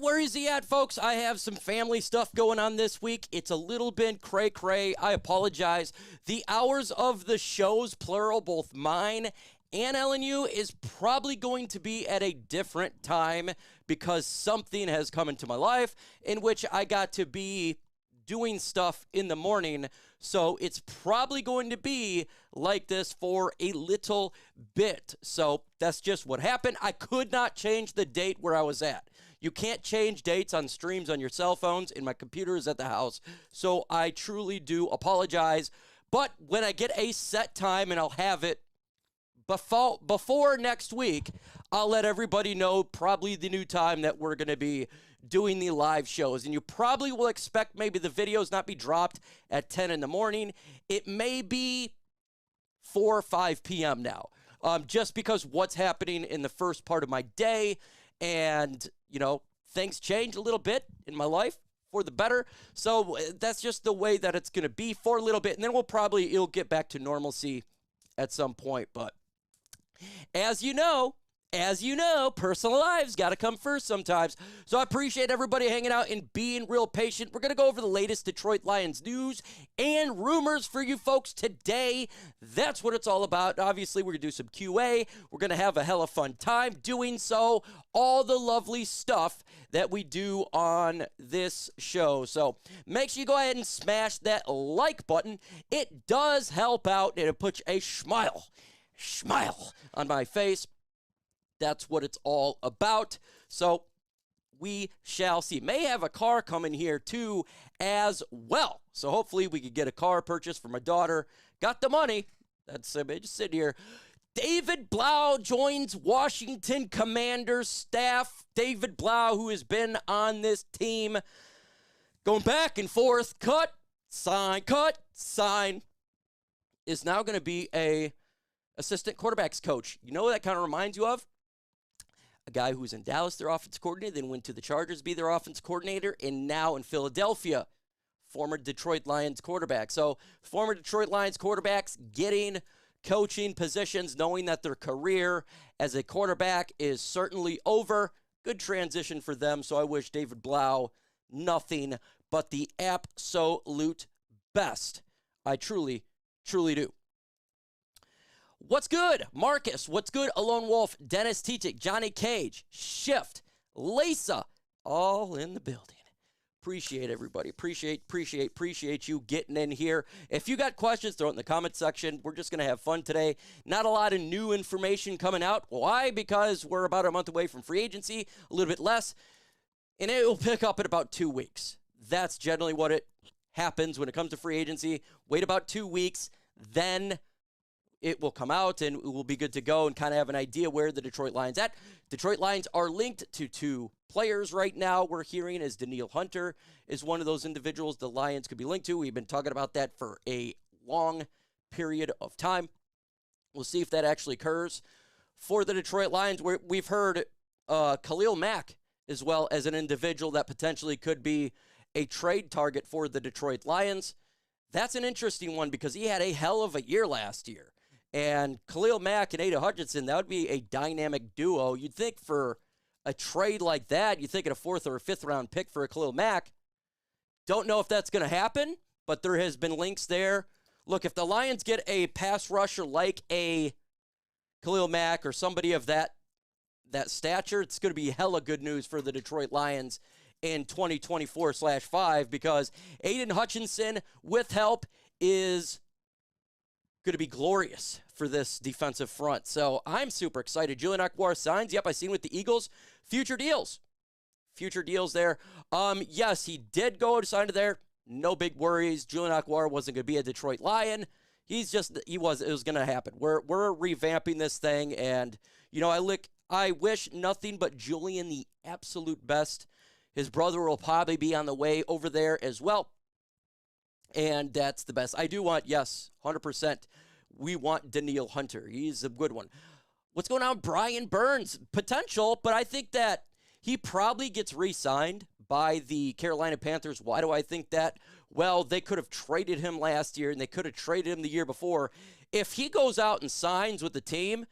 at? Where is he at, folks? I have some family stuff going on this week. It's a little bit cray-cray. I apologize. The hours of the shows, plural, both mine and LNU, is probably going to be at a different time because something has come into my life in which I got to be doing stuff in the morning. So it's probably going to be like this for a little bit. So that's just what happened. I could not change the date where I was at. You can't change dates on streams on your cell phones, and my computer is at the house. So I truly do apologize. But when I get a set time, and I'll have it before next week, I'll let everybody know probably the new time that we're going to be doing the live shows. And you probably will expect maybe the videos not be dropped at 10 in the morning. It may be 4 or 5 p.m. now, just because what's happening in the first part of my day. And, you know, things change a little bit in my life for the better. So that's just the way that it's going to be for a little bit. And then it'll get back to normalcy at some point. But as you know, personal lives got to come first sometimes. So I appreciate everybody hanging out and being real patient. We're going to go over the latest Detroit Lions news and rumors for you folks today. That's what it's all about. Obviously, we're going to do some QA. We're going to have a hella fun time doing so. All the lovely stuff that we do on this show. So make sure you go ahead and smash that like button. It does help out, and it puts a smile on my face. That's what it's all about. So we shall see. May have a car coming here too as well. So hopefully we could get a car purchased for my daughter. Got the money. That's just sit here. David Blau joins Washington Commanders staff. David Blau, who has been on this team going back and forth, cut, sign, is now going to be a assistant quarterbacks coach. You know what that kind of reminds you of? A guy who was in Dallas, their offense coordinator, then went to the Chargers to be their offense coordinator, and now in Philadelphia, former Detroit Lions quarterback. So former Detroit Lions quarterbacks getting coaching positions, knowing that their career as a quarterback is certainly over. Good transition for them, so I wish David Blau nothing but the absolute best. I truly, truly do. What's good, Marcus? What's good, Alone Wolf, Dennis Teachik, Johnny Cage, Shift, Lisa, all in the building. Appreciate everybody. Appreciate you getting in here. If you got questions, throw it in the comment section. We're just going to have fun today. Not a lot of new information coming out. Why? Because we're about a month away from free agency, a little bit less, and it will pick up in about 2 weeks. That's generally what it happens when it comes to free agency. Wait about 2 weeks, then it will come out, and it will be good to go and kind of have an idea where the Detroit Lions at. Detroit Lions are linked to 2 players right now. We're hearing as Danielle Hunter is one of those individuals the Lions could be linked to. We've been talking about that for a long period of time. We'll see if that actually occurs. For the Detroit Lions, we've heard Khalil Mack as well as an individual that potentially could be a trade target for the Detroit Lions. That's an interesting one because he had a hell of a year last year. And Khalil Mack and Ada Hutchinson, that would be a dynamic duo. You'd think for a trade like that, you'd think of a 4th or a 5th round pick for a Khalil Mack. Don't know if that's going to happen, but there has been links there. Look, if the Lions get a pass rusher like a Khalil Mack or somebody of that stature, it's going to be hella good news for the Detroit Lions in 2024/5 because Aiden Hutchinson with help is going to be glorious for this defensive front. So I'm super excited. Julian Akbar signs. Yep, I seen with the Eagles. Future deals there. Yes, he did go to sign to there. No big worries. Julian Akbar wasn't going to be a Detroit Lion. It was going to happen. We're revamping this thing, and you know, I wish nothing but Julian the absolute best. His brother will probably be on the way over there as well. And that's the best. I do want, yes, 100%. We want Danielle Hunter. He's a good one. What's going on? Brian Burns, potential, but I think that he probably gets re-signed by the Carolina Panthers. Why do I think that? Well, they could have traded him last year, and they could have traded him the year before. If he goes out and signs with the team,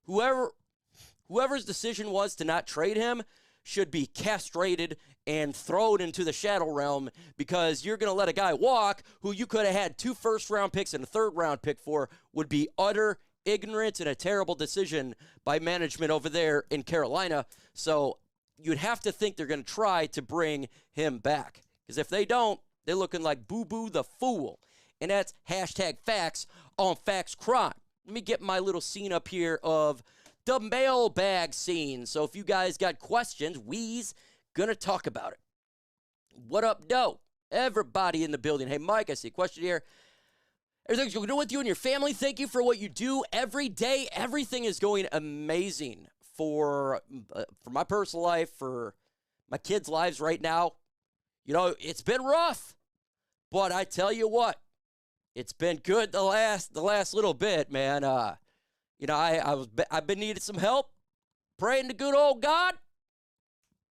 whoever's decision was to not trade him, should be castrated and thrown into the shadow realm because you're going to let a guy walk who you could have had 2 first-round picks and a third-round pick for. Would be utter ignorance and a terrible decision by management over there in Carolina. So you'd have to think they're going to try to bring him back. Because if they don't, they're looking like Boo-Boo the Fool. And that's hashtag facts on Facts Crime. Let me get my little scene up here of the mailbag scene. So if you guys got questions, we's going to talk about it. What up, Doe? Everybody in the building. Hey, Mike, I see a question here. Everything's going with you and your family. Thank you for what you do every day. Everything is going amazing for my personal life, for my kids' lives right now. You know, it's been rough, but I tell you what, it's been good the last little bit, man. You know, I've been needing some help, praying to good old God.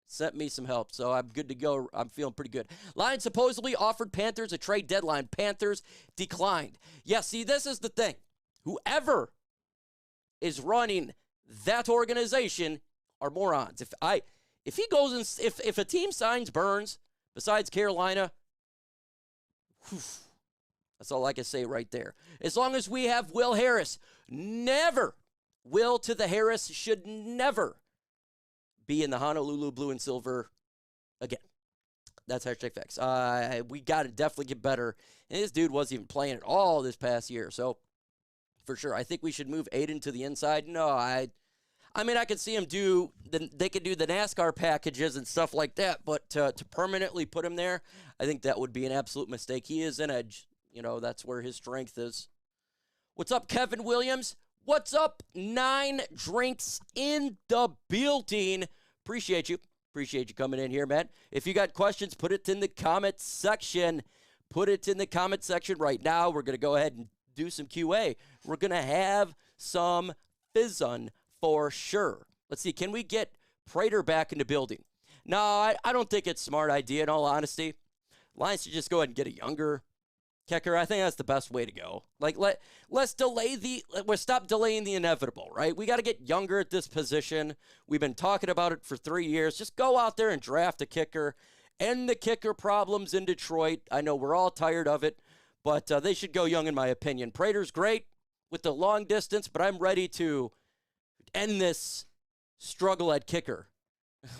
Sent me some help, so I'm good to go. I'm feeling pretty good. Lions supposedly offered Panthers a trade deadline. Panthers declined. Yeah, see, this is the thing. Whoever is running that organization are morons. If he goes and if a team signs Burns besides Carolina, whew, that's all I can say right there. As long as we have Will Harris, never. Will to the Harris should never be in the Honolulu blue and silver again. That's hashtag facts. We got to definitely get better. And this dude wasn't even playing at all this past year. So, for sure, I think we should move Aiden to the inside. No, I mean, I could see him they could do the NASCAR packages and stuff like that. But to permanently put him there, I think that would be an absolute mistake. He is an edge. You know, that's where his strength is. What's up, Kevin Williams? What's up, 9 drinks in the building? Appreciate you. Appreciate you coming in here, man. If you got questions, put it in the comment section. Put it in the comment section right now. We're going to go ahead and do some QA. We're going to have some fizzon for sure. Let's see. Can we get Prater back in the building? No, I don't think it's a smart idea, in all honesty. Lions should just go ahead and get a younger kicker. I think that's the best way to go. Like, let's stop delaying the inevitable, right? We got to get younger at this position. We've been talking about it for 3 years. Just go out there and draft a kicker. End the kicker problems in Detroit. I know we're all tired of it, but they should go young in my opinion. Prater's great with the long distance, but I'm ready to end this struggle at kicker.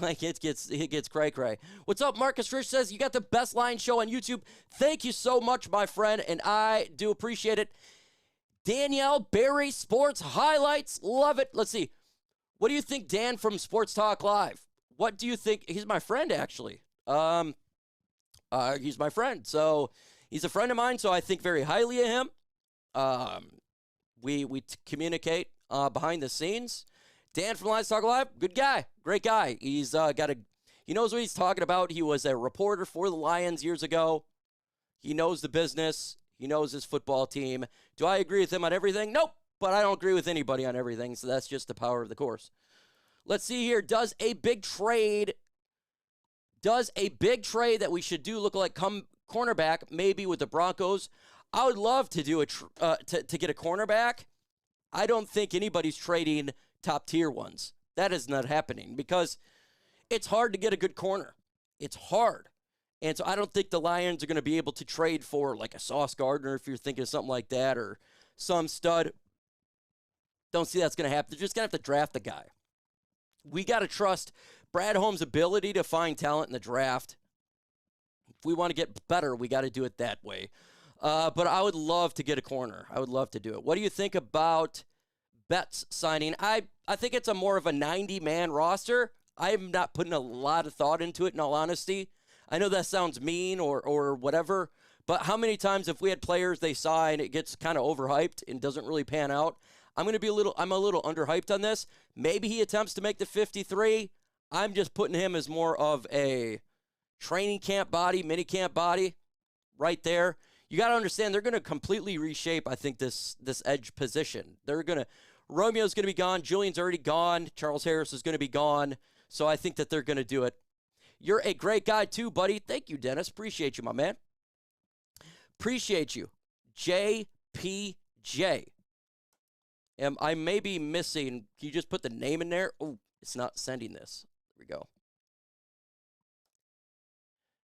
Like, it gets cray-cray. What's up, Marcus Rich says, you got the best line show on YouTube. Thank you so much, my friend, and I do appreciate it. Danielle Berry, Sports Highlights, love it. Let's see. What do you think, Dan, from Sports Talk Live? What do you think? He's my friend, actually. He's my friend. So, he's a friend of mine, so I think very highly of him. We communicate behind the scenes. Dan from Lions Talk Live, good guy, great guy. He knows what he's talking about. He was a reporter for the Lions years ago. He knows the business. He knows his football team. Do I agree with him on everything? Nope, but I don't agree with anybody on everything, so that's just the power of the course. Let's see here. Does a big trade that we should do look like cornerback, maybe with the Broncos? I would love to do to get a cornerback. I don't think anybody's trading top tier ones. That is not happening because it's hard to get a good corner. It's hard. And so I don't think the Lions are going to be able to trade for like a Sauce Gardner if you're thinking of something like that or some stud. Don't see that's going to happen. They're just going to have to draft the guy. We got to trust Brad Holmes' ability to find talent in the draft. If we want to get better, we got to do it that way. But I would love to get a corner. I would love to do it. What do you think about Betts signing? I think it's a more of a 90-man roster. I'm not putting a lot of thought into it, in all honesty. I know that sounds mean or whatever, but how many times if we had players they sign, it gets kind of overhyped and doesn't really pan out? I'm a little underhyped on this. Maybe he attempts to make the 53. I'm just putting him as more of a training camp body, mini camp body right there. You got to understand they're going to completely reshape, I think, this edge position. Romeo's going to be gone. Julian's already gone. Charles Harris is going to be gone. So I think that they're going to do it. You're a great guy too, buddy. Thank you, Dennis. Appreciate you, my man. Appreciate you. JPJ. I may be missing. Can you just put the name in there? Oh, it's not sending this. There we go.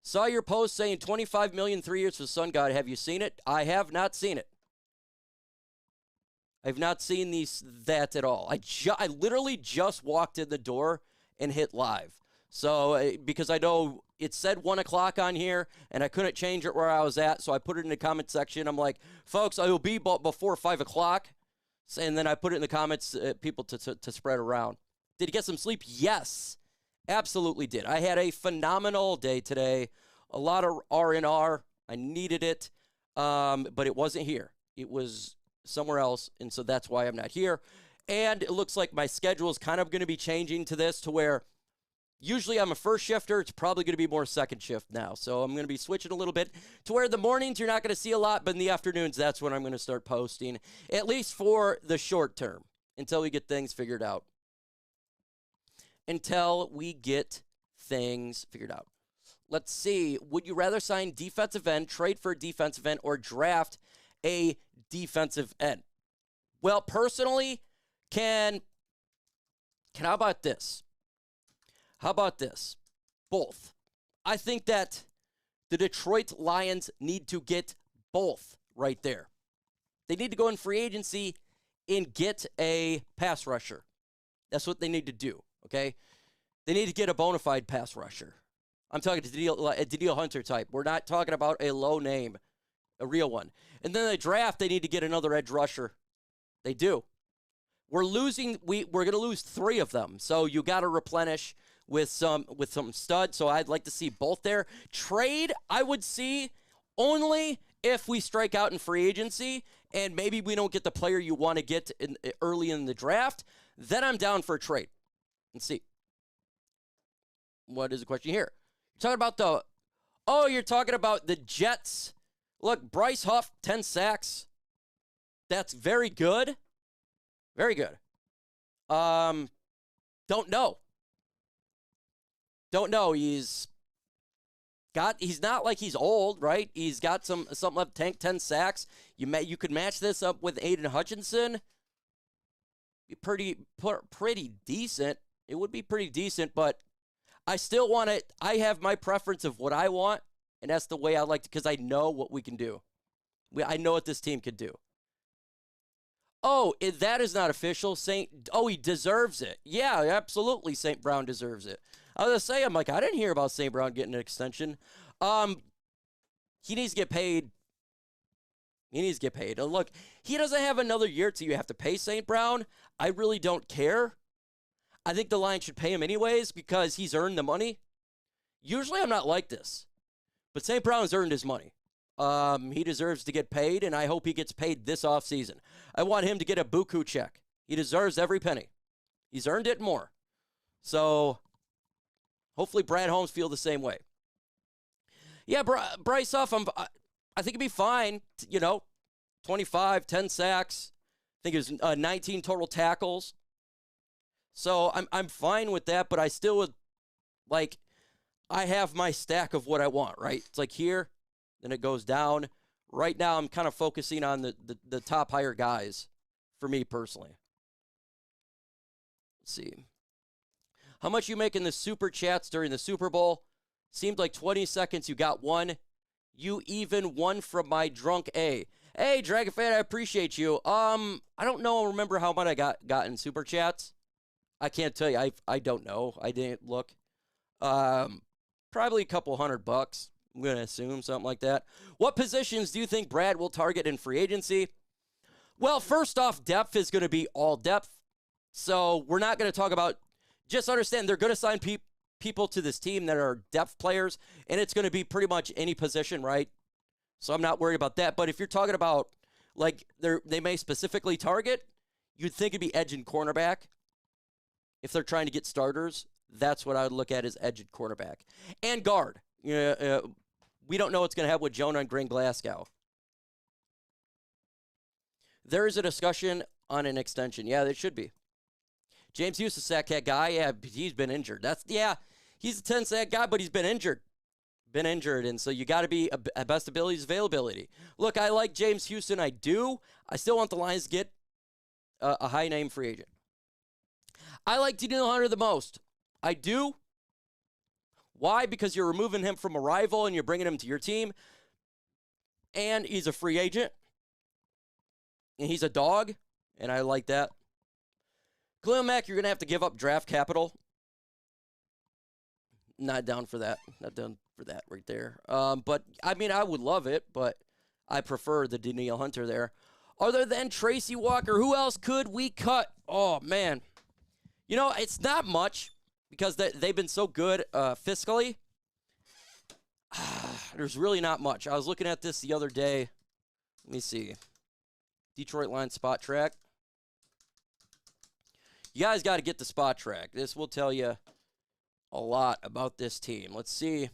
Saw your post saying 25 million 3 years for Sun God. Have you seen it? I have not seen it. I've not seen that at all. I literally just walked in the door and hit live. So, because I know it said 1 o'clock on here, and I couldn't change it where I was at, so I put it in the comment section. I'm like, folks, I will be before 5 o'clock. And then I put it in the comments, people to spread around. Did you get some sleep? Yes, absolutely did. I had a phenomenal day today. A lot of R&R. I needed it, but it wasn't here. It was somewhere else, and so that's why I'm not here. And it looks like my schedule is kind of going to be changing to this, to where usually I'm a first shifter. It's probably going to be more second shift now. So I'm going to be switching a little bit to where the mornings you're not going to see a lot, but in the afternoons, that's when I'm going to start posting, at least for the short term, until we get things figured out. Until we get things figured out. Let's see. Would you rather sign defensive end, trade for a defensive end, or draft a defensive end? Well, personally, how about this? How about this? Both. I think that the Detroit Lions need to get both right there. They need to go in free agency and get a pass rusher. That's what they need to do, okay? They need to get a bona fide pass rusher. I'm talking a Danielle Hunter type. We're not talking about a low name, a real one. And then the draft, they need to get another edge rusher. They do. We're going to lose 3 of them, so you got to replenish with some studs. So I'd like to see both there. Trade, I would see only if we strike out in free agency and maybe we don't get the player you want to get early in the draft. Then I'm down for a trade. Let's see. What is the question here? You're talking about the Jets. Look, Bryce Huff, 10 sacks. That's very good. Very good. Don't know. He's not like he's old, right? He's got something left, 10 sacks. You could match this up with Aiden Hutchinson. Be pretty decent. It would be pretty decent, but I still want it. I have my preference of what I want, and that's the way I like to, because I know what we can do. I know what this team could do. Oh, that is not official. He deserves it. Yeah, absolutely. St. Brown deserves it. I was going to say, I'm like, I didn't hear about St. Brown getting an extension. He needs to get paid. And look, he doesn't have another year till you have to pay St. Brown. I really don't care. I think the Lions should pay him anyways because he's earned the money. Usually I'm not like this, but St. Brown's earned his money. He deserves to get paid, and I hope he gets paid this offseason. I want him to get a buku check. He deserves every penny. He's earned it more. So hopefully Brad Holmes feel the same way. Yeah, Bryce Huff, I think it'd be fine. 25, 10 sacks. I think it was 19 total tackles. So I'm fine with that, but I still would, I have my stack of what I want, right? It's like here, then it goes down. Right now, I'm kind of focusing on the top higher guys for me personally. Let's see. How much you make in the super chats during the Super Bowl? Seemed like 20 seconds. You got one. You even won from my drunk A. Hey, Dragon Fan, I appreciate you. I don't remember how much I got in super chats. I can't tell you. I don't know. I didn't look. Probably a couple $100. I'm going to assume something like that. What positions do you think Brad will target in free agency? Well, first off, depth is going to be all depth. So we're not going to talk about, just understand they're going to sign people to this team that are depth players, and it's going to be pretty much any position, right? So I'm not worried about that. But if you're talking about, they may specifically target, you'd think it'd be edge and cornerback. If they're trying to get starters, that's what I would look at as edge and cornerback. And guard. We don't know what's going to happen with Jonah and Green Glasgow. There is a discussion on an extension. Yeah, there should be. James Hughes, a sack cat guy. Yeah, he's been injured. He's a 10-sack guy, but he's been injured. And so you got to be a best abilities availability. Look, I like James Houston. I do. I still want the Lions to get a high-name free agent. I like Danielle Hunter the most. I do. Why? Because you're removing him from a rival and you're bringing him to your team. And he's a free agent. And he's a dog. And I like that. Khalil Mack, you're going to have to give up draft capital. Not down for that. Not down for that right there. But, I mean, I would love it, but I prefer the Danielle Hunter there. Other than Tracy Walker, who else could we cut? Oh, man. You know, it's not much because they've been so good fiscally. There's really not much. I was looking at this the other day. Let me see. Detroit Lions spot track. You guys got to get the spot track. This will tell you a lot about this team. Let's see.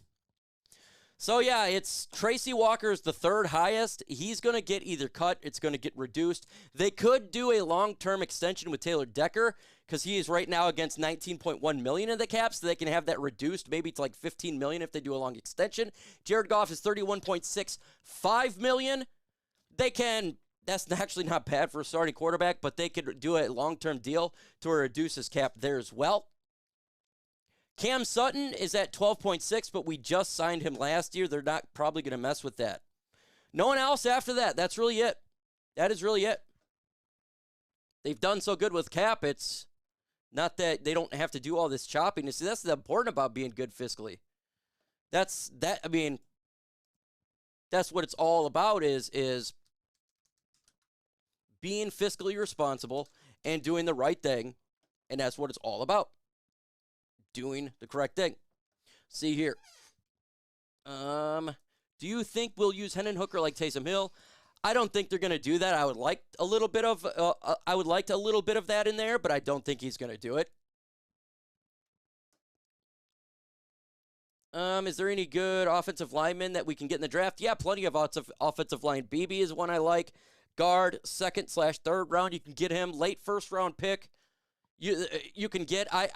So, yeah, it's Tracy Walker's the third highest. He's going to get either cut. It's going to get reduced. They could do a long-term extension with Taylor Decker because he is right now against $19.1 million in the cap, so they can have that reduced maybe to like $15 million if they do a long extension. Jared Goff is $31.65 million. They can, that's actually not bad for a starting quarterback, but they could do a long-term deal to reduce his cap there as well. Cam Sutton is at 12.6, but we just signed him last year. They're not probably going to mess with that. No one else after that. That's really it. That is really it. They've done so good with cap. It's not that they don't have to do all this chopping. See, that's the important about being good fiscally. I mean, that's what it's all about is being fiscally responsible and doing the right thing. And that's what it's all about. Doing the correct thing. See here. Do you think we'll use Hendon Hooker like Taysom Hill? I don't think they're going to do that. I would like a little bit of that in there, but I don't think he's going to do it. Is there any good offensive linemen that we can get in the draft? Yeah, plenty of offensive line. BB is one I like. Guard, 2nd/3rd round. You can get him. Late 1st round pick. You can get, I'm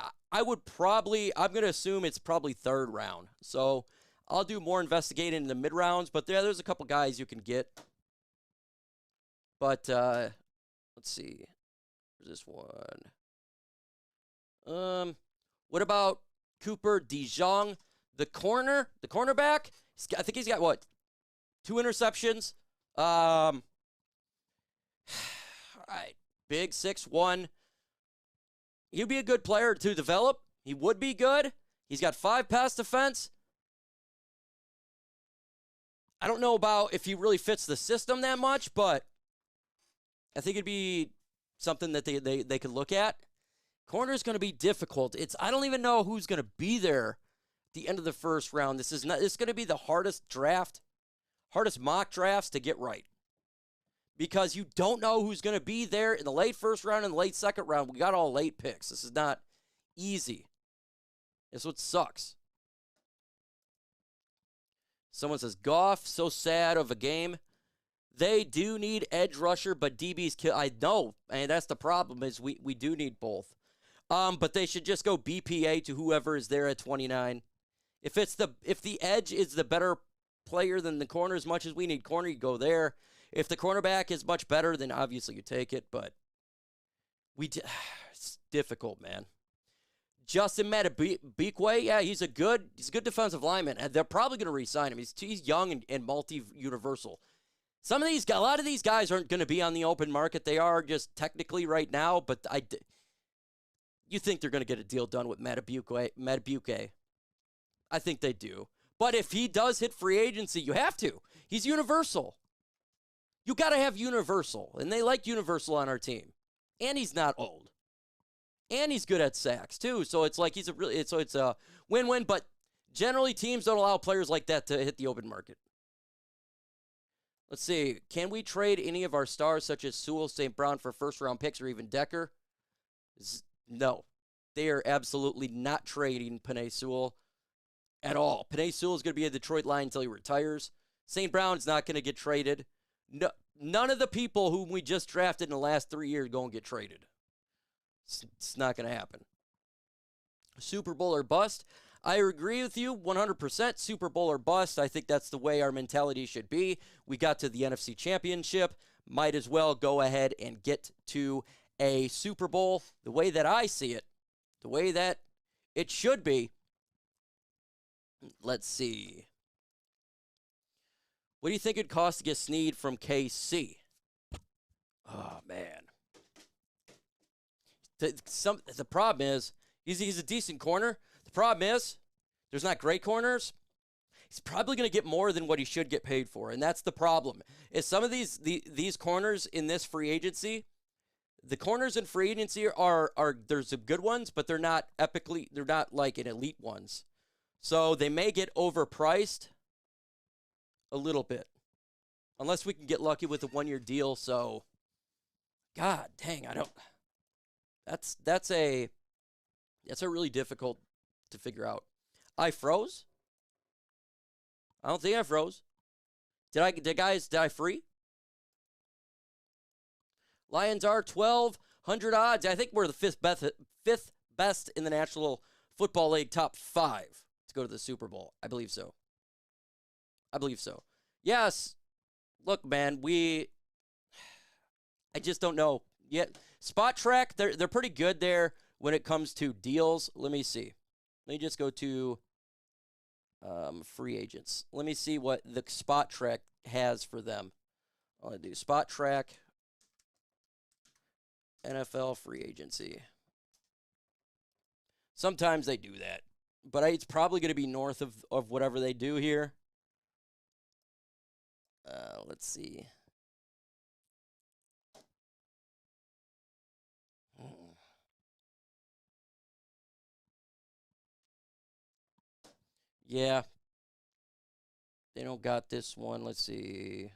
going to assume it's probably 3rd round. So I'll do more investigating in the mid rounds, but there's a couple guys you can get. But let's see. There's this one. What about Cooper DeJong, the cornerback? I think he's got what? 2 interceptions. All right. Big 6'1". He'd be a good player to develop. He would be good. He's got 5 pass defense. I don't know about if he really fits the system that much, but I think it'd be something that they could look at. Corner is going to be difficult. I don't even know who's going to be there at the end of the 1st round. This is going to be the hardest mock drafts to get right. Because you don't know who's going to be there in the late 1st round and the late 2nd round. We got all late picks. This is not easy. This is what sucks. Someone says, Goff, so sad of a game. They do need edge rusher, but DB's kill. I know, and that's the problem is we do need both. But they should just go BPA to whoever is there at 29. If the edge is the better player than the corner as much as we need corner, you go there. If the cornerback is much better, then obviously you take it, but it's difficult, man. Justin Matabikwe, yeah, he's a good defensive lineman, and they're probably going to re-sign him. He's young and multi-universal. A lot of these guys aren't going to be on the open market. They are just technically right now, but you think they're going to get a deal done with Matabikwe. I think they do. But if he does hit free agency, you have to. He's universal. You got to have universal, and they like universal on our team. And he's not old. And he's good at sacks, too. So it's like it's a win-win, but generally teams don't allow players like that to hit the open market. Let's see. Can we trade any of our stars, such as Sewell, St. Brown, for 1st-round picks or even Decker? No. They are absolutely not trading Penei Sewell at all. Penei Sewell is going to be a Detroit Lion until he retires. St. Brown's not going to get traded. No, none of the people whom we just drafted in the last 3 years going to get traded. It's not going to happen. Super Bowl or bust. I agree with you 100%. Super Bowl or bust. I think that's the way our mentality should be. We got to the NFC Championship. Might as well go ahead and get to a Super Bowl the way that I see it, the way that it should be. Let's see. What do you think it'd cost to get Snead from KC? Oh, man. The problem is, he's a decent corner. The problem is, there's not great corners. He's probably going to get more than what he should get paid for, and that's the problem. Is some of these corners in this free agency, the corners in free agency are there's some good ones, but they're not like an elite ones. So they may get overpriced a little bit, unless we can get lucky with a one-year deal. So, God dang, I don't. That's a really difficult to figure out. I froze. I don't think I froze. Did I free? Lions are 1,200 odds. I think we're the fifth best in the National Football League, top 5 to go to the Super Bowl. I believe so. Yes. Look, man, I just don't know yet. Spot Track, they're pretty good there when it comes to deals. Let me see. Let me just go to free agents. Let me see what the Spot Track has for them. I'll do Spot Track, NFL free agency. Sometimes they do that, but it's probably going to be north of whatever they do here. Let's see. Yeah. They don't got this one. Let's see.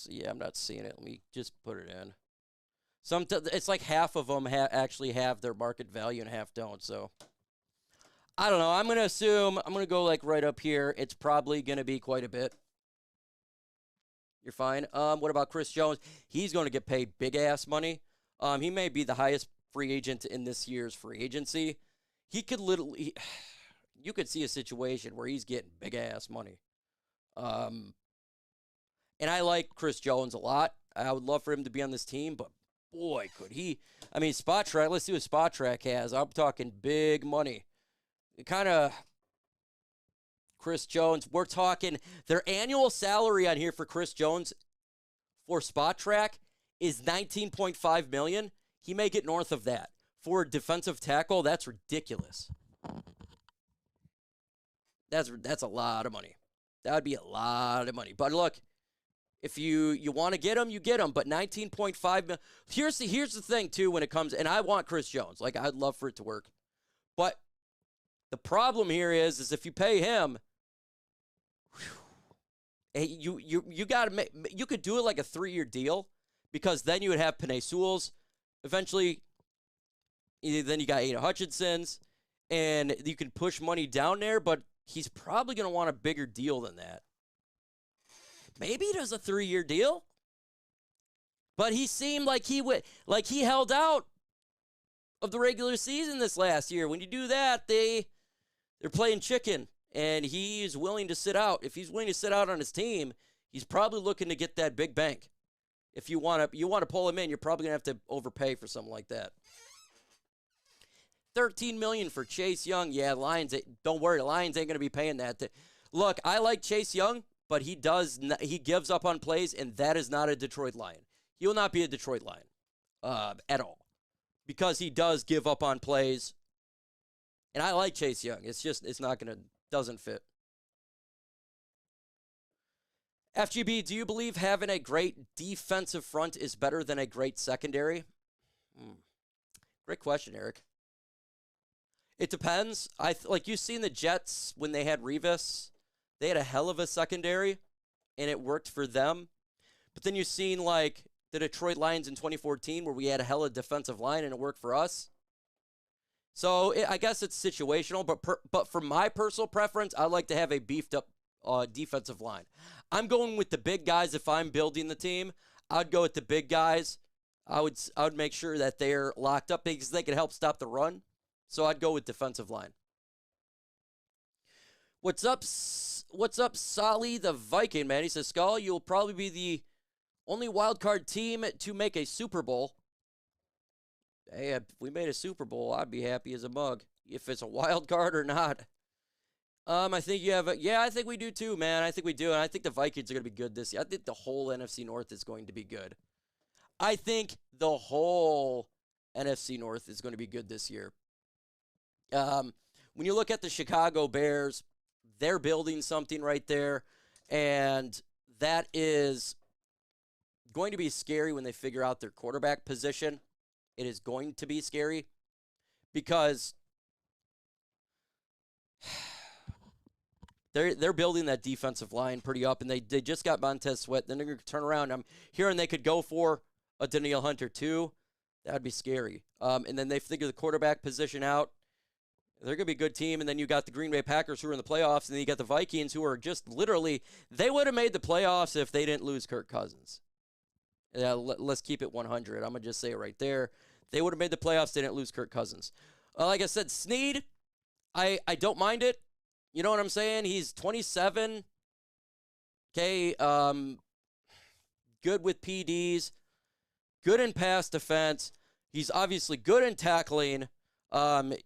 Yeah, I'm not seeing it. Let me just put it in. It's like half of them actually have their market value and half don't. So I don't know. I'm going to assume, I'm going to go like right up here. It's probably going to be quite a bit. You're fine. What about Chris Jones? He's going to get paid big-ass money. He may be the highest free agent in this year's free agency. He could literally, you could see a situation where he's getting big-ass money. And I like Chris Jones a lot. I would love for him to be on this team, but boy, could he. I mean, Spot Track, let's see what Spot Track has. I'm talking big money. Kind of Chris Jones, we're talking their annual salary on here for Chris Jones for Spot Track is $19.5 million. He may get north of that. For a defensive tackle, that's ridiculous. That's a lot of money. That would be a lot of money. But look, if you want to get him, you get him. But $19.5 million. Here's the thing too when it comes, and I want Chris Jones. Like I'd love for it to work, but the problem here is if you pay him, you got to make. You could do it like a 3-year deal, because then you would have Penei Sewells. Eventually, then you got Aiden Hutchinson's, and you can push money down there. But he's probably going to want a bigger deal than that. Maybe he does a 3-year deal, but he seemed like he held out of the regular season this last year. When you do that, they're playing chicken, and he's willing to sit out. If he's willing to sit out on his team, he's probably looking to get that big bank. If you want to pull him in, you're probably gonna have to overpay for something like that. $13 million for Chase Young. Yeah, Lions. Don't worry, Lions ain't gonna be paying that. Look, I like Chase Young, but he gives up on plays, and that is not a Detroit Lion. He will not be a Detroit Lion at all, because he does give up on plays. And I like Chase Young. Doesn't fit. FGB, do you believe having a great defensive front is better than a great secondary? Great question, Eric. It depends. Like you've seen the Jets when they had Revis. They had a hell of a secondary, and it worked for them. But then you've seen like the Detroit Lions in 2014 where we had a hell of a defensive line, and it worked for us. So I guess it's situational, but for my personal preference, I like to have a beefed up defensive line. I'm going with the big guys. If I'm building the team, I'd go with the big guys. I would make sure that they're locked up because they can help stop the run. So I'd go with defensive line. What's up, Solly the Viking, man? He says, Skull, you'll probably be the only wild card team to make a Super Bowl. Hey, if we made a Super Bowl, I'd be happy as a mug. if it's a wild card or not. I think you have yeah, I think we do too, man. I think we do, and I think the Vikings are going to be good this year. I think the whole NFC North is going to be good. I think the whole NFC North is going to be good this year. When you look at the Chicago Bears, they're building something right there, and that is going to be scary when they figure out their quarterback position. It is going to be scary because they're building that defensive line pretty up, and they just got Montez Sweat. Then they're going to turn around. I'm hearing they could go for a Danielle Hunter too. That would be scary. And then they figure the quarterback position out. They're going to be a good team. And then you got the Green Bay Packers who are in the playoffs, and then you got the Vikings who are just literally, they would have made the playoffs if they didn't lose Kirk Cousins. Yeah, let's keep it 100. I'm going to just say it right there. They would have made the playoffs, they didn't lose Kirk Cousins. Like I said, Snead, I don't mind it. You know what I'm saying? He's 27. Okay, good with PDs, good in pass defense. He's obviously good in tackling.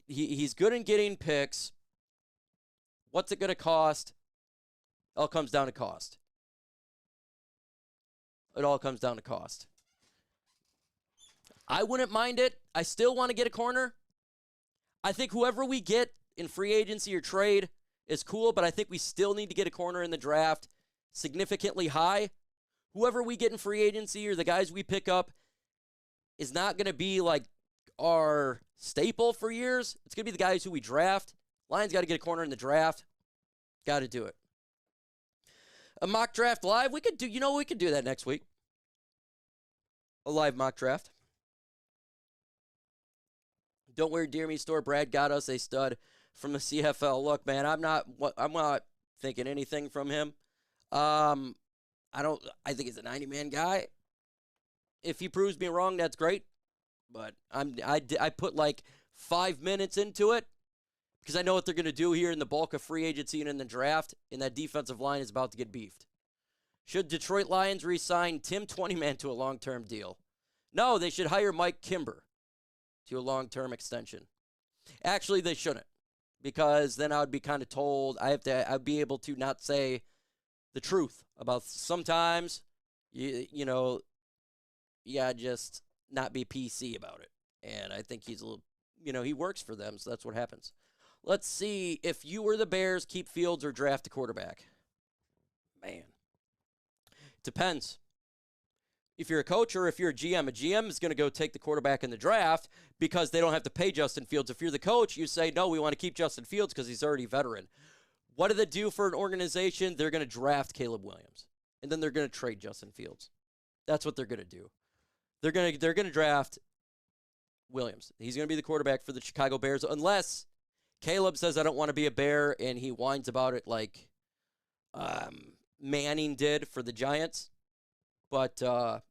He's good in getting picks. What's it going to cost? It all comes down to cost. It all comes down to cost. I wouldn't mind it. I still want to get a corner. I think whoever we get in free agency or trade is cool, but I think we still need to get a corner in the draft significantly high. Whoever we get in free agency or the guys we pick up is not going to be like our staple for years. It's going to be the guys who we draft. Lions got to get a corner in the draft. Got to do it. A mock draft live. We could do, we could do that next week. A live mock draft. Don't worry, Dear Me Store. Brad got us a stud from the CFL. Look, man, I'm not thinking anything from him. I think he's a 90-man guy. If he proves me wrong, that's great. But I put like 5 minutes into it because I know what they're going to do here in the bulk of free agency and in the draft, and that defensive line is about to get beefed. Should Detroit Lions re-sign Tim Twentyman to a long-term deal? No, they should hire Mike Kimber to a long-term extension. Actually, they shouldn't, because then I would be kind of told I'd be able to not say the truth about sometimes, just not be PC about it. And I think he's a little, he works for them, so that's what happens. Let's see, if you were the Bears, keep Fields or draft a quarterback. Man. Depends. If you're a coach or if you're a GM is going to go take the quarterback in the draft because they don't have to pay Justin Fields. If you're the coach, you say, no, we want to keep Justin Fields because he's already a veteran. What do they do for an organization? They're going to draft Caleb Williams, and then they're going to trade Justin Fields. That's what they're going to do. They're going to draft Williams. He's going to be the quarterback for the Chicago Bears unless Caleb says, I don't want to be a Bear, and he whines about it like Manning did for the Giants. But, you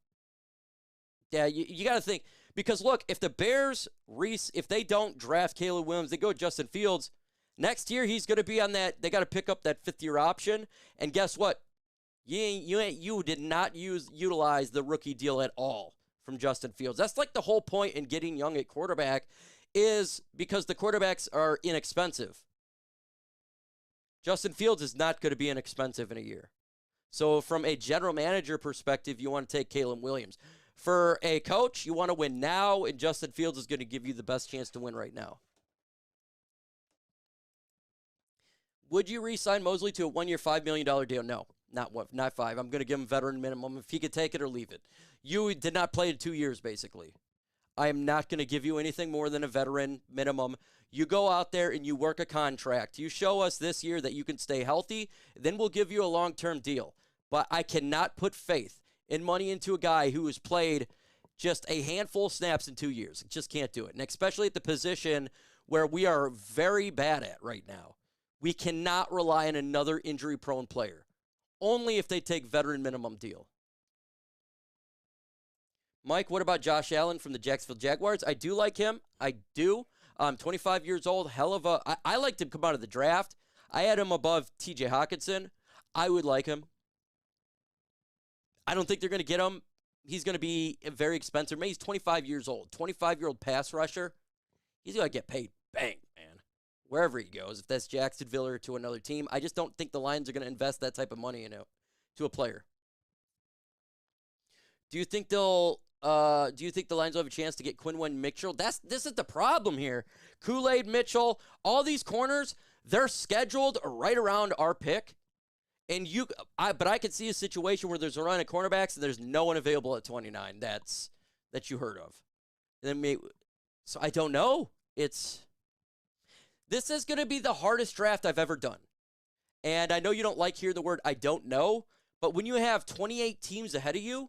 got to think. Because, look, if the Bears, if they don't draft Caleb Williams, they go Justin Fields, next year he's going to be on that. They got to pick up that fifth-year option. And guess what? You did not utilize the rookie deal at all from Justin Fields. That's like the whole point in getting young at quarterback is because the quarterbacks are inexpensive. Justin Fields is not going to be inexpensive in a year. So from a general manager perspective, you want to take Caleb Williams. For a coach, you want to win now, and Justin Fields is going to give you the best chance to win right now. Would you re-sign Mosley to a one-year, $5 million deal? No, not five. I'm going to give him veteran minimum if he could take it or leave it. You did not play in 2 years, basically. I am not going to give you anything more than a veteran minimum. You go out there and you work a contract. You show us this year that you can stay healthy, then we'll give you a long-term deal. But I cannot put faith and money into a guy who has played just a handful of snaps in 2 years. Just can't do it. And especially at the position where we are very bad at right now. We cannot rely on another injury-prone player. Only if they take veteran minimum deal. Mike, what about Josh Allen from the Jacksonville Jaguars? I do like him. I do. 25 years old. I liked him come out of the draft. I had him above TJ Hawkinson. I would like him. I don't think they're going to get him. He's going to be very expensive. Maybe he's 25 years old. 25-year-old pass rusher. He's going to get paid. Bang, man. wherever he goes, if that's Jacksonville or to another team. I just don't think the Lions are going to invest that type of money to a player. Do you think they'll? Do you think the Lions will have a chance to get Quinlan Mitchell? This is the problem here. Kool-Aid, Mitchell, all these corners, they're scheduled right around our pick. And but I could see a situation where there's a run at cornerbacks and there's no one available at 29 that you heard of. And then so I don't know. This is going to be the hardest draft I've ever done. And I know you don't like hearing the word I don't know, but when you have 28 teams ahead of you,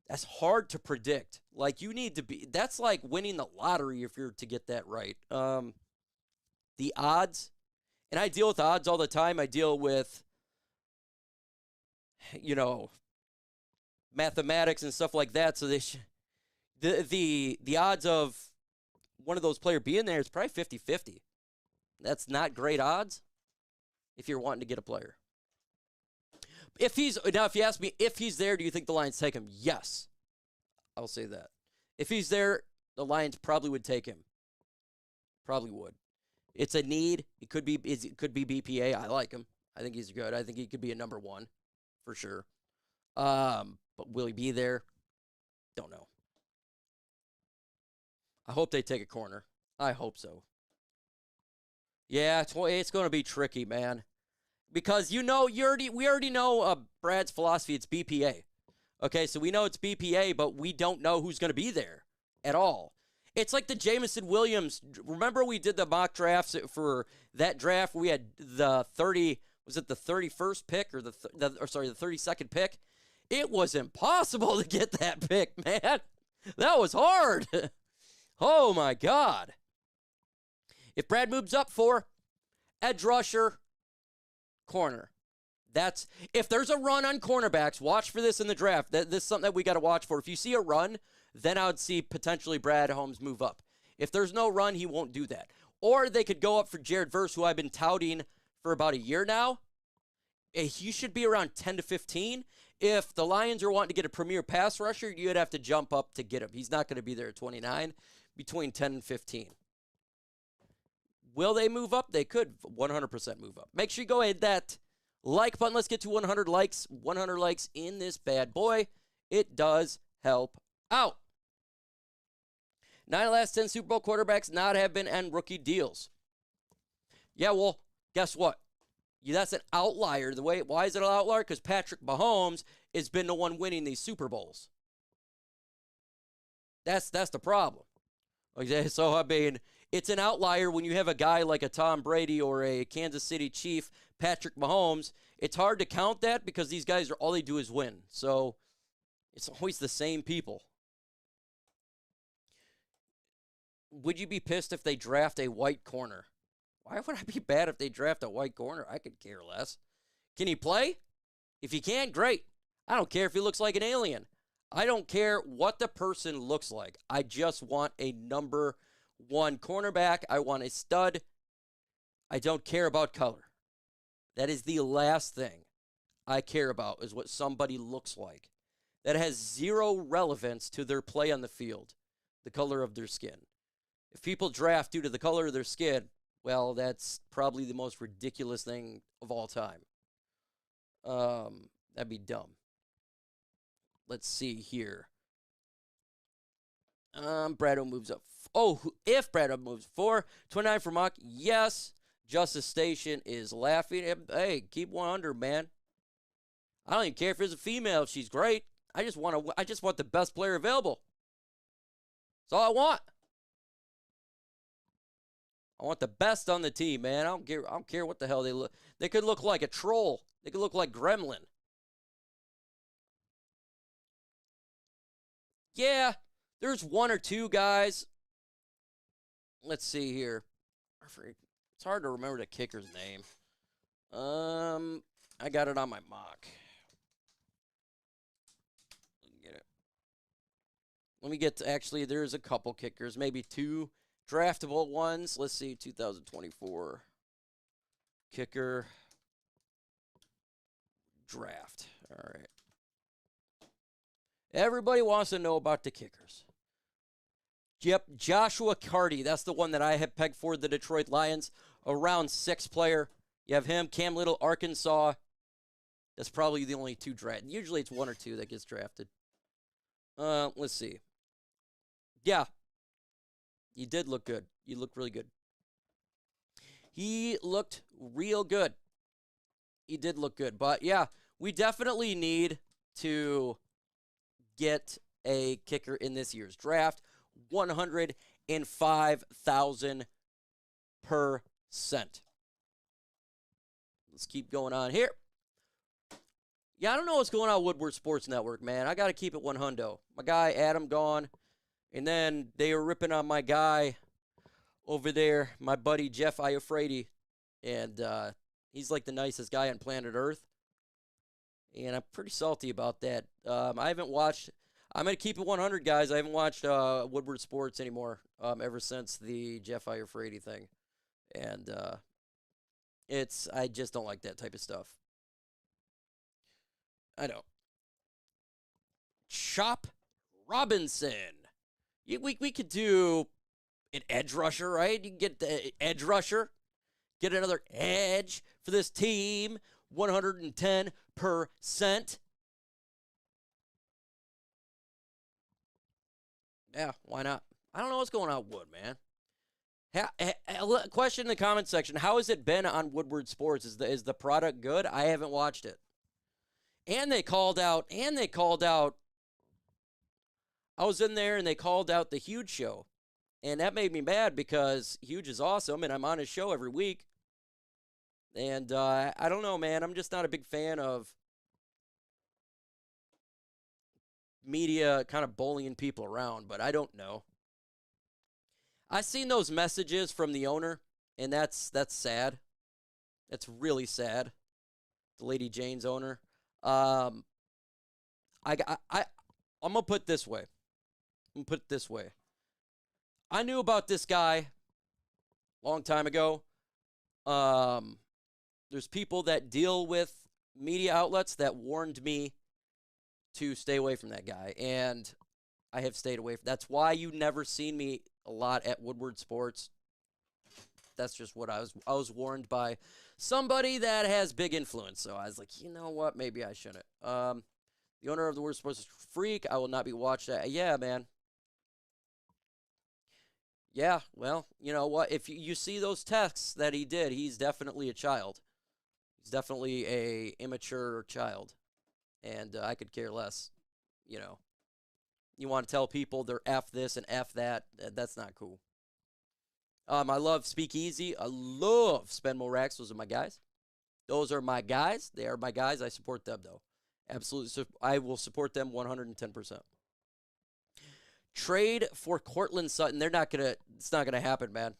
that's hard to predict. Like, you need to be, that's like winning the lottery if you're to get that right. The odds, and I deal with odds all the time. I deal with, mathematics and stuff like that. So the odds of one of those players being there is probably 50-50. That's not great odds if you're wanting to get a player. If you ask me if he's there, do you think the Lions take him? Yes. I'll say that. If he's there, the Lions probably would take him. Probably would. It's a need. It could be BPA. I like him. I think he's good. I think he could be a number one for sure. But will he be there? Don't know. I hope they take a corner. I hope so. Yeah, it's going to be tricky, man. Because we already know Brad's philosophy. It's BPA. Okay, so we know it's BPA, but we don't know who's going to be there at all. It's like the Jameson Williams. Remember we did the mock drafts for that draft? We had the 31st pick or the 32nd pick? It was impossible to get that pick, man. That was hard. Oh my God. If Brad moves up for edge rusher, corner. If there's a run on cornerbacks, watch for this in the draft. This is something that we got to watch for. If you see a run, then I would see potentially Brad Holmes move up. If there's no run, he won't do that. Or they could go up for Jared Verse, who I've been touting for about a year now. He should be around 10 to 15. If the Lions are wanting to get a premier pass rusher, you'd have to jump up to get him. He's not going to be there at 29, between 10 and 15. Will they move up? They could 100% move up. Make sure you go ahead that like button. Let's get to 100 likes. 100 likes in this bad boy. It does help out. 9 of the last 10 Super Bowl quarterbacks not have been end rookie deals. Yeah, well, guess what? That's an outlier. Why is it an outlier? Because Patrick Mahomes has been the one winning these Super Bowls. That's the problem. Okay, so, I mean, it's an outlier when you have a guy like a Tom Brady or a Kansas City Chief, Patrick Mahomes. It's hard to count that because these guys all they do is win. So it's always the same people. Would you be pissed if they draft a white corner? Why would I be bad if they draft a white corner? I could care less. Can he play? If he can, great. I don't care if he looks like an alien. I don't care what the person looks like. I just want a number one cornerback. I want a stud. I don't care about color. That is the last thing I care about, is what somebody looks like. That has zero relevance to their play on the field, the color of their skin. If people draft due to the color of their skin, well, that's probably the most ridiculous thing of all time. That'd be dumb. Let's see here. Brado moves up. If Brado moves 429 for Mock, yes. Justice Station is laughing. Hey, keep 100, man. I don't even care if it's a female. If she's great, I just want the best player available. That's all I want. I want the best on the team, man. I don't care what the hell they look. They could look like a troll. They could look like Gremlin. Yeah, there's one or two guys. Let's see here. It's hard to remember the kicker's name. I got it on my mock. Let me get to, actually, there's a couple kickers, maybe two draftable ones. Let's see, 2024 kicker draft. All right. Everybody wants to know about the kickers. Yep, Joshua Carty. That's the one that I have pegged for the Detroit Lions. A round 6 player. You have him, Cam Little, Arkansas. That's probably the only 2 drafted. Usually it's 1 or 2 that gets drafted. Let's see. Yeah. He did look good. He looked really good. He looked real good. He did look good. But, yeah, we definitely need to get a kicker in this year's draft. 105,000%. Let's keep going on here. Yeah, I don't know what's going on with Woodward Sports Network, man. I got to keep it 100. My guy, Adam, gone. And then they were ripping on my guy over there, my buddy, Jeff Iafredi. And he's like the nicest guy on planet Earth. And I'm pretty salty about that. I haven't watched... I'm going to keep it 100, guys. I haven't watched Woodward Sports anymore ever since the Jeff Iafredi thing. And I just don't like that type of stuff. I know. Chop Robinson. We could do an edge rusher, right? You can get the edge rusher. Get another edge for this team. 110%. Yeah, why not? I don't know what's going on with Wood, man. Question in the comment section. How has it been on Woodward Sports? Is the product good? I haven't watched it. And they called out, I was in there and they called out the Huge show. And that made me mad because Huge is awesome and I'm on his show every week. And I don't know, man. I'm just not a big fan of media kind of bullying people around, but I don't know. I seen those messages from the owner, and that's sad. That's really sad. The Lady Jane's owner. I'm gonna put it this way. I knew about this guy a long time ago. There's people that deal with media outlets that warned me to stay away from that guy, and I have stayed away. That's why you never seen me a lot at Woodward Sports. That's just what I was warned by somebody that has big influence. So I was like, you know what? Maybe I shouldn't. The owner of the Woodward Sports is a freak. I will not be watched. Yeah, man. Yeah, well, you know what? If you see those texts that he did, he's definitely a child. He's definitely a immature child. And I could care less, you know. You want to tell people they're F this and F that. That's not cool. I love Speakeasy. I love Spend More Racks. Those are my guys. They are my guys. I support them, though. Absolutely. So I will support them 110%. Trade for Cortland Sutton. It's not gonna happen, man.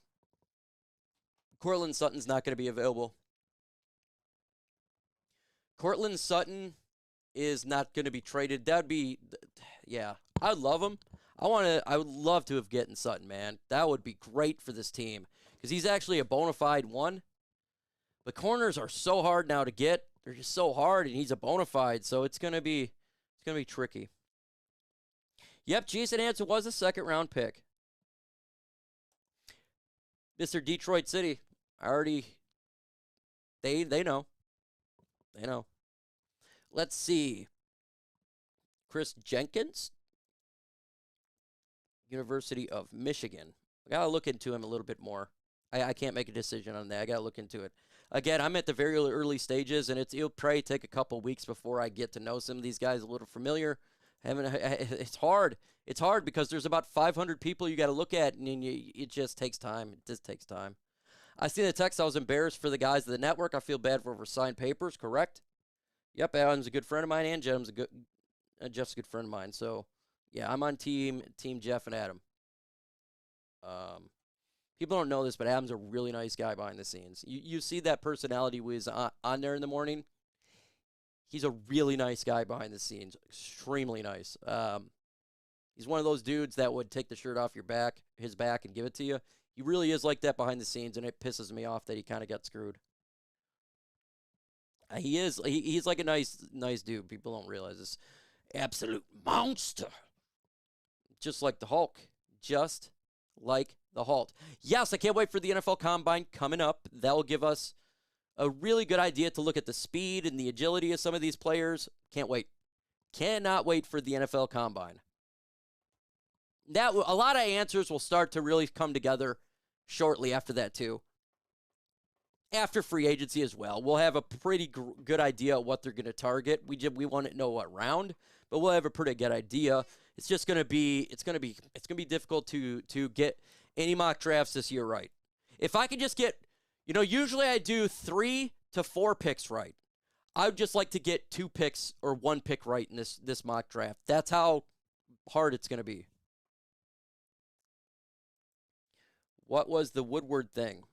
Cortland Sutton's not gonna be available. Cortland Sutton is not gonna be traded. That'd be, yeah. I love him. I would love to have gotten Sutton, man. That would be great for this team because he's actually a bona fide one. The corners are so hard now to get. They're just so hard, and he's a bona fide, so it's gonna be tricky. Yep, Jason Hansen was a second-round pick. Mr. Detroit City, they know. They know. Let's see. Chris Jenkins, University of Michigan. I got to look into him a little bit more. I can't make a decision on that. I got to look into it. Again, I'm at the very early stages, and it'll probably take a couple weeks before I get to know some of these guys a little familiar. It's hard. It's hard because there's about 500 people you got to look at, and it just takes time. It just takes time. I see the text. I was embarrassed for the guys of the network. I feel bad for signed papers. Correct? Yep, Adam's a good friend of mine, and Jeff's a good friend of mine. So, yeah, I'm on team Jeff and Adam. People don't know this, but Adam's a really nice guy behind the scenes. You see that personality was on there in the morning. He's a really nice guy behind the scenes. Extremely nice. He's one of those dudes that would take the shirt off his back and give it to you. He really is like that behind the scenes, and it pisses me off that he kind of got screwed. He is. He's like a nice dude. People don't realize this. Absolute monster. Just like the Hulk. Just like the halt. Yes, I can't wait for the NFL Combine coming up. That will give us a really good idea to look at the speed and the agility of some of these players. Can't wait. Cannot wait for the NFL Combine. A lot of answers will start to really come together shortly after that, too. After free agency as well. We'll have a pretty good idea of what they're going to target. We want to know what round, but we'll have a pretty good idea. It's just going to be difficult to get any mock drafts this year right. If I could just get, usually I do 3 to 4 picks right. I would just like to get 2 picks or 1 pick right in this mock draft. That's how hard it's going to be. What was the Woodward thing?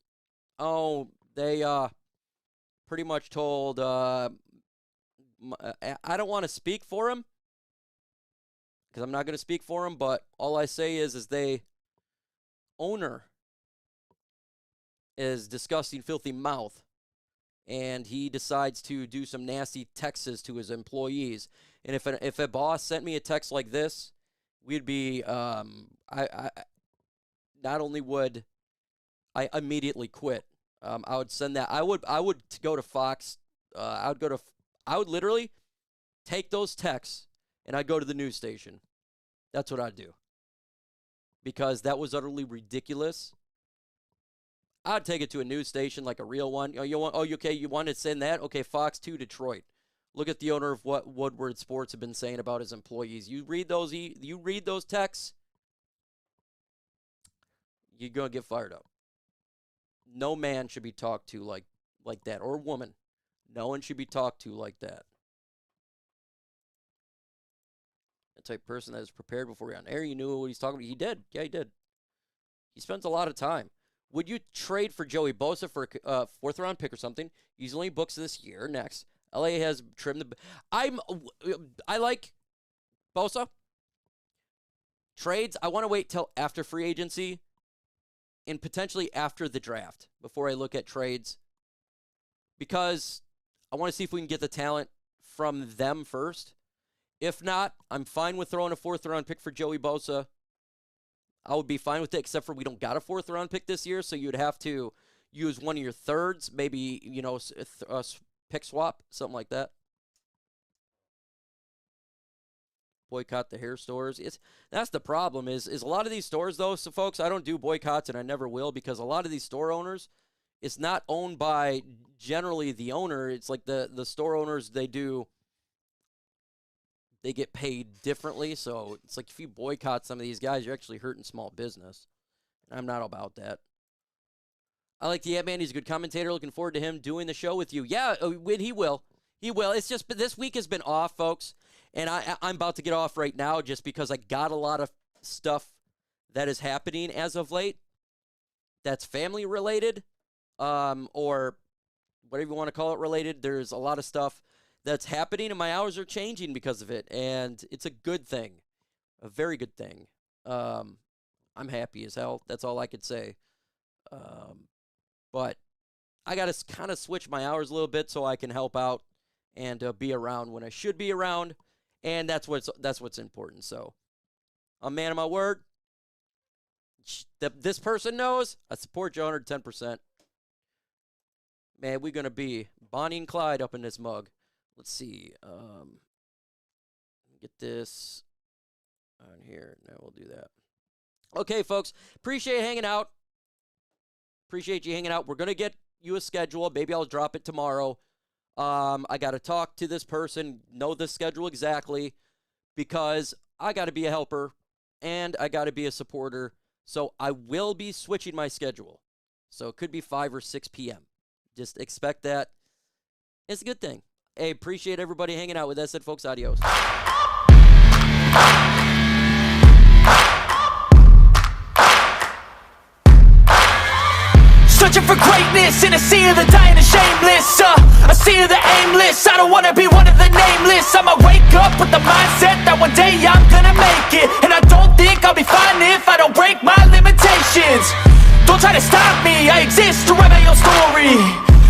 Oh, they pretty much told, I don't want to speak for him, because I'm not going to speak for him, but all I say is owner is disgusting, filthy mouth, and he decides to do some nasty texts to his employees. And if a boss sent me a text like this, we'd be, not only would I immediately quit, I would send that. I would go to Fox. I would literally take those texts and I'd go to the news station. That's what I'd do. Because that was utterly ridiculous. I'd take it to a news station, like a real one. You want to send that? Okay, Fox 2 Detroit. Look at the owner of what Woodward Sports have been saying about his employees. You read those texts, you're going to get fired up. No man should be talked to like that, or woman. No one should be talked to like that. The type of person that is prepared before he on air. You knew what he's talking about. He did. Yeah, he did. He spends a lot of time. Would you trade for Joey Bosa for a 4th-round pick or something? He's only books this year. Next. LA has trimmed the... I like Bosa. Trades, I want to wait till after free agency and potentially after the draft before I look at trades, because I want to see if we can get the talent from them first. If not, I'm fine with throwing a 4th-round pick for Joey Bosa. I would be fine with it, except for we don't got a 4th-round pick this year, so you'd have to use one of your 3rds, maybe, pick swap, something like that. Boycott the hair stores. That's the problem is a lot of these stores, though, so folks, I don't do boycotts, and I never will, because a lot of these store owners, it's not owned by generally the owner. It's like the store owners, they get paid differently, so it's like if you boycott some of these guys, you're actually hurting small business. And I'm not about that. I like the Ant-Man. He's a good commentator. Looking forward to him doing the show with you. Yeah, he will. He will. It's just this week has been off, folks. And I'm about to get off right now just because I got a lot of stuff that is happening as of late that's family related, or whatever you want to call it related. There's a lot of stuff that's happening, and my hours are changing because of it, and it's a good thing, a very good thing. I'm happy as hell. That's all I could say. But I got to kind of switch my hours a little bit so I can help out and be around when I should be around, and that's what's important. So I'm a man of my word. This person knows I support you 110%. Man, we're going to be Bonnie and Clyde up in this mug. Let's see. Get this on here. Now we'll do that. Okay, folks. Appreciate hanging out. Appreciate you hanging out. We're going to get you a schedule. Maybe I'll drop it tomorrow. I got to talk to this person, know the schedule exactly, because I got to be a helper and I got to be a supporter. So I will be switching my schedule. So it could be 5 or 6 p.m. Just expect that. It's a good thing. Hey, appreciate everybody hanging out with us. Said, folks, adios. Searching for greatness in a sea of the dying and shameless, a sea of the aimless. I don't wanna be one of the nameless. I'ma wake up with the mindset that one day I'm gonna make it, and I don't think I'll be fine if I don't break my limitations. Don't try to stop me, I exist to write my own story.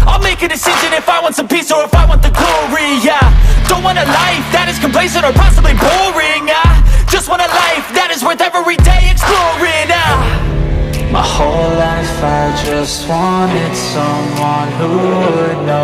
I'll make a decision if I want some peace or if I want the glory. Yeah, don't want a life that is complacent or possibly boring. I just want a life that is worth every day exploring. wanted someone who would know.